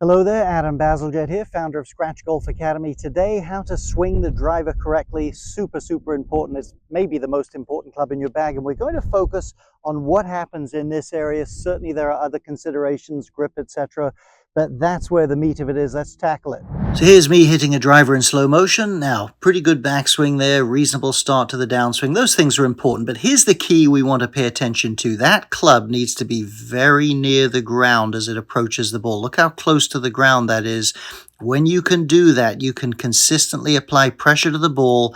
Hello there, Adam Bazalgette here, founder of Scratch Golf Academy. Today, how to swing the driver correctly. Super important. It's maybe the most important club in your bag, and we're going to focus on what happens in this area. Certainly there are other considerations, grip, etc., but that's where the meat of it is. Let's tackle it. So here's me hitting a driver in slow motion. Now, pretty good backswing there, reasonable start to the downswing. Those things are important, but here's the key we want to pay attention to. That club needs to be very near the ground as it approaches the ball. Look how close to the ground that is. When you can do that, you can consistently apply pressure to the ball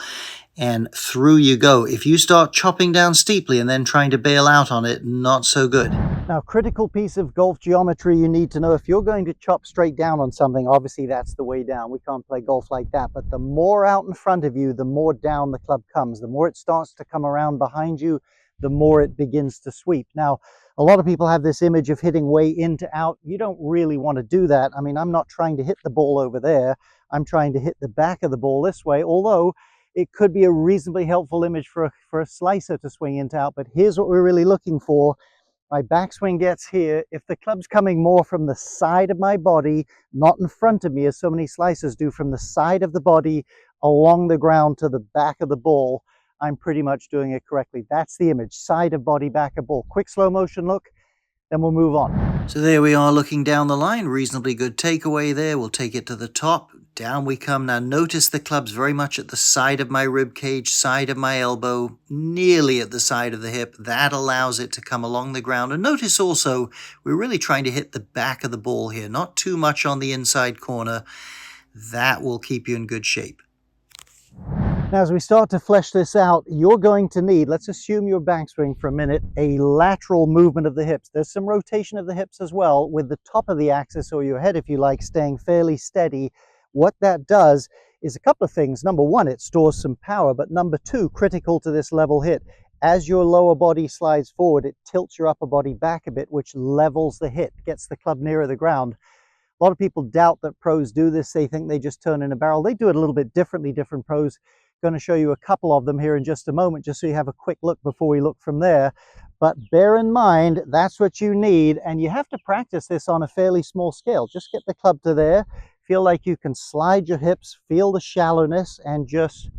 and through you go. If you start chopping down steeply and then trying to bail out on it, not so good. Now, critical piece of golf geometry you need to know: if you're going to chop straight down on something, obviously that's the way down. We can't play golf like that. But the more out in front of you, the more down the club comes. The more it starts to come around behind you, the more it begins to sweep. Now, a lot of people have this image of hitting way in to out. You don't really want to do that. I mean, I'm not trying to hit the ball over there. I'm trying to hit the back of the ball this way, although it could be a reasonably helpful image for a slicer to swing into out. But here's what we're really looking for. My backswing gets here. If the club's coming more from the side of my body, not in front of me, as so many slicers do, from the side of the body along the ground to the back of the ball, I'm pretty much doing it correctly. That's the image: side of body, back of ball. Quick slow motion look, then we'll move on. So there we are looking down the line. Reasonably good takeaway there. We'll take it to the top. Down we come. Now notice the club's very much at the side of my rib cage, side of my elbow, nearly at the side of the hip. That allows it to come along the ground. And notice also, we're really trying to hit the back of the ball here, not too much on the inside corner. That will keep you in good shape. Now, as we start to flesh this out, you're going to need, let's assume your backswing for a minute, a lateral movement of the hips. There's some rotation of the hips as well, with the top of the axis, or your head if you like, staying fairly steady. What that does is a couple of things. Number one, it stores some power, but number two, critical to this level hit, as your lower body slides forward, it tilts your upper body back a bit, which levels the hit, gets the club nearer the ground. A lot of people doubt that pros do this. They think they just turn in a barrel. They do it a little bit differently, different pros. Going to show you a couple of them here in just a moment, just so you have a quick look before we look from there. But bear in mind, that's what you need, and you have to practice this on a fairly small scale. Just get the club to there, feel like you can slide your hips, feel the shallowness, and just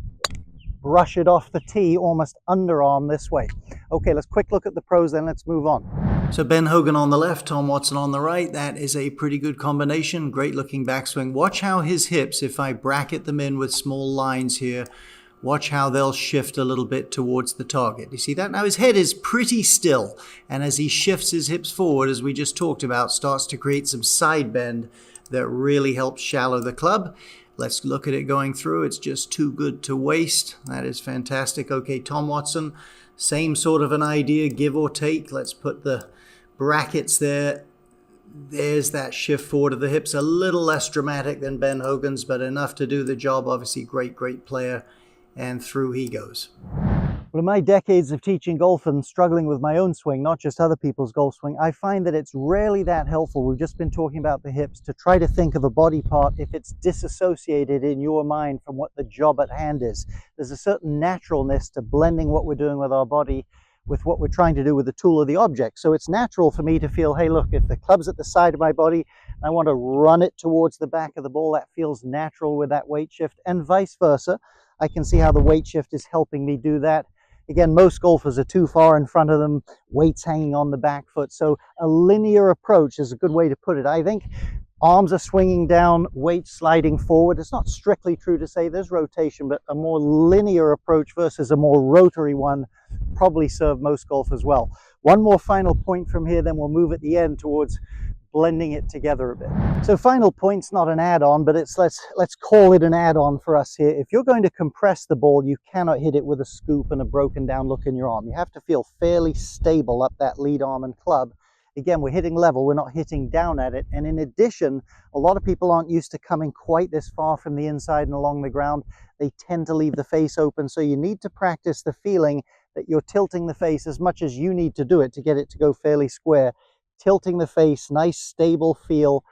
brush it off the tee, almost underarm this way. Okay, let's quick look at the pros, then let's move on. So Ben Hogan on the left, Tom Watson on the right. That is a pretty good combination. Great looking backswing. Watch how his hips, if I bracket them in with small lines here, watch how they'll shift a little bit towards the target. You see that? Now his head is pretty still, and as he shifts his hips forward, as we just talked about, starts to create some side bend that really helps shallow the club. Let's look at it going through. It's just too good to waste. That is fantastic. Okay, Tom Watson, same sort of an idea, give or take. Let's put the brackets there. There's that shift forward of the hips, a little less dramatic than Ben Hogan's, but enough to do the job. Obviously, great player. And through he goes. Well, in my decades of teaching golf and struggling with my own swing, not just other people's golf swing, I find that it's rarely that helpful. We've just been talking about the hips, to try to think of a body part if it's disassociated in your mind from what the job at hand is. There's a certain naturalness to blending what we're doing with our body with what we're trying to do with the tool or the object. So it's natural for me to feel, hey, look, if the club's at the side of my body, I want to run it towards the back of the ball. That feels natural with that weight shift, and vice versa. I can see how the weight shift is helping me do that. Again, most golfers are too far in front of them, weights hanging on the back foot. So a linear approach is a good way to put it. I think arms are swinging down, weight sliding forward. It's not strictly true to say there's rotation, but a more linear approach versus a more rotary one probably serve most golfers well. One more final point from here, then we'll move at the end towards blending it together a bit. So final point's not an add-on, but it's let's call it an add-on for us here. If you're going to compress the ball, you cannot hit it with a scoop and a broken down look in your arm. You have to feel fairly stable up that lead arm and club. Again, we're hitting level, we're not hitting down at it. And in addition, a lot of people aren't used to coming quite this far from the inside and along the ground. They tend to leave the face open, so you need to practice the feeling that you're tilting the face as much as you need to do it to get it to go fairly square. Tilting the face, nice stable feel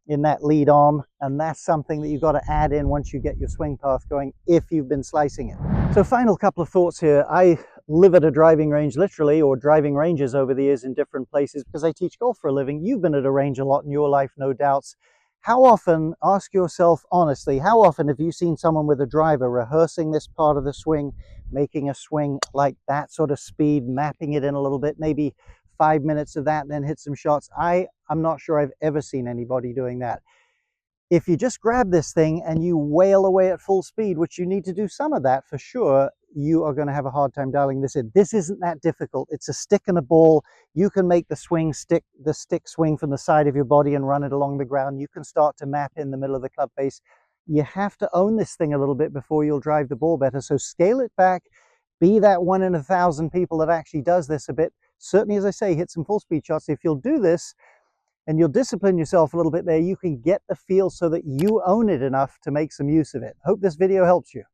in that lead arm, and that's something that you've got to add in once you get your swing path going if you've been slicing it. So final couple of thoughts here. I live at a driving range literally, or driving ranges over the years in different places because I teach golf for a living. You've been at a range a lot in your life, no doubts. How often, ask yourself honestly, how often have you seen someone with a driver rehearsing this part of the swing, making a swing like that sort of speed, mapping it in a little bit, maybe 5 minutes of that, and then hit some shots? I'm not sure I've ever seen anybody doing that. If you just grab this thing and you wail away at full speed, which you need to do some of that for sure, you are going to have a hard time dialing this in. This isn't that difficult. It's a stick and a ball. You can make the stick swing from the side of your body and run it along the ground. You can start to map in the middle of the club face. You have to own this thing a little bit before you'll drive the ball better. So scale it back. Be that 1 in 1,000 people that actually does this a bit. Certainly, as I say, hit some full speed shots. If you'll do this, and you'll discipline yourself a little bit there, you can get the feel so that you own it enough to make some use of it. Hope this video helps you.